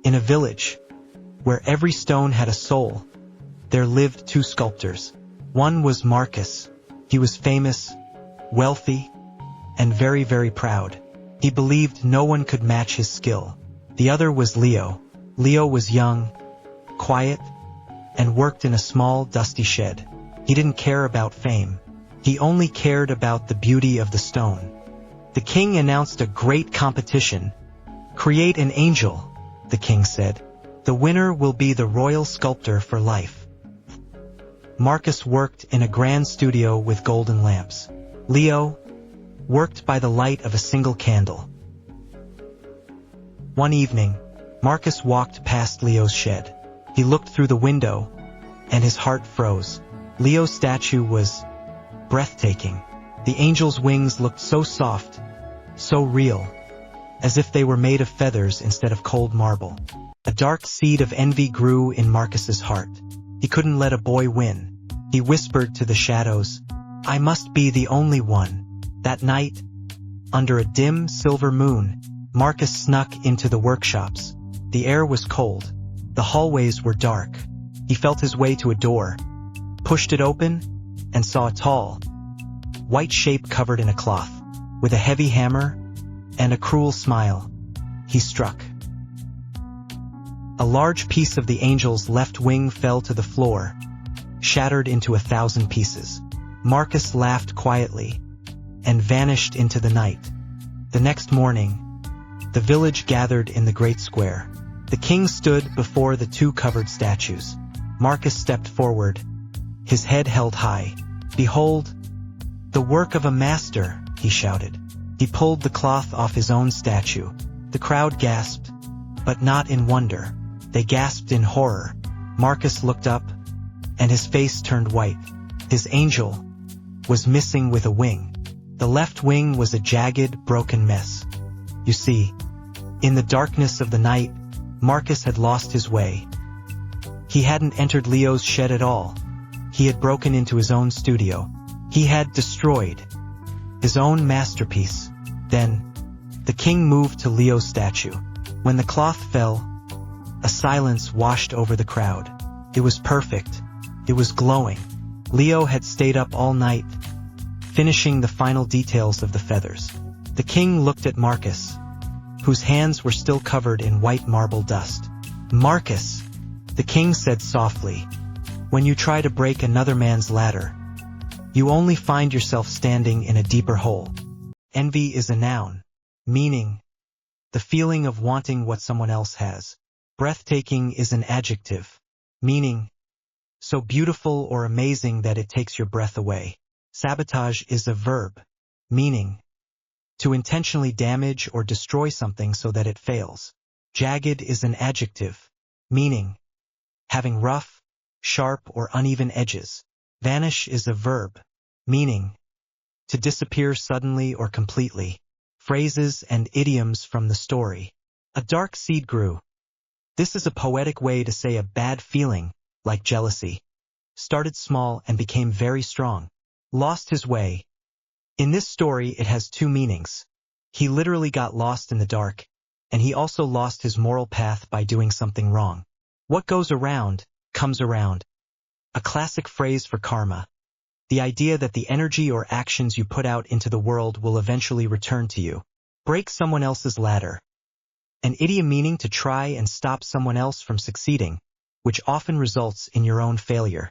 In a village, where every stone had a soul, there lived two sculptors. One was Marcus. He was famous, wealthy, and very, very proud. He believed no one could match his skill. The other was Leo. Leo was young, quiet, and worked in a small, dusty shed. He didn't care about fame. He only cared about the beauty of the stone. The king announced a great competition. "Create an angel," the king said. "The winner will be the royal sculptor for life." Marcus worked in a grand studio with golden lamps. Leo worked by the light of a single candle. One evening, Marcus walked past Leo's shed. He looked through the window, and his heart froze. Leo's statue was breathtaking. The angel's wings looked so soft, so real, as if they were made of feathers instead of cold marble. A dark seed of envy grew in Marcus's heart. He couldn't let a boy win. He whispered to the shadows, "I must be the only one." That night, under a dim silver moon, Marcus snuck into the workshops. The air was cold. The hallways were dark. He felt his way to a door, pushed it open, and saw a tall, white shape covered in a cloth. With a heavy hammer and a cruel smile, he struck. A large piece of the angel's left wing fell to the floor, shattered into 1,000 pieces. Marcus laughed quietly and vanished into the night. The next morning, the village gathered in the great square. The king stood before the two covered statues. Marcus stepped forward, his head held high. "Behold, the work of a master," he shouted. He pulled the cloth off his own statue. The crowd gasped, but not in wonder. They gasped in horror. Marcus looked up, and his face turned white. His angel was missing with a wing. The left wing was a jagged, broken mess. You see, in the darkness of the night, Marcus had lost his way. He hadn't entered Leo's shed at all. He had broken into his own studio. He had destroyed his own masterpiece. Then, the king moved to Leo's statue. When the cloth fell, a silence washed over the crowd. It was perfect. It was glowing. Leo had stayed up all night, finishing the final details of the feathers. The king looked at Marcus, whose hands were still covered in white marble dust. "Marcus," the king said softly, "when you try to break another man's ladder, you only find yourself standing in a deeper hole." Envy is a noun, meaning the feeling of wanting what someone else has. Breathtaking is an adjective, meaning so beautiful or amazing that it takes your breath away. Sabotage is a verb, meaning to intentionally damage or destroy something so that it fails. Jagged is an adjective, meaning having rough, sharp, or uneven edges. Vanish is a verb, meaning to disappear suddenly or completely. Phrases and idioms from the story. A dark seed grew. This is a poetic way to say a bad feeling, like jealousy, started small and became very strong. Lost his way. In this story, it has two meanings. He literally got lost in the dark, and he also lost his moral path by doing something wrong. What goes around, comes around. A classic phrase for karma. The idea that the energy or actions you put out into the world will eventually return to you. Break someone else's ladder. An idiom meaning to try and stop someone else from succeeding, which often results in your own failure.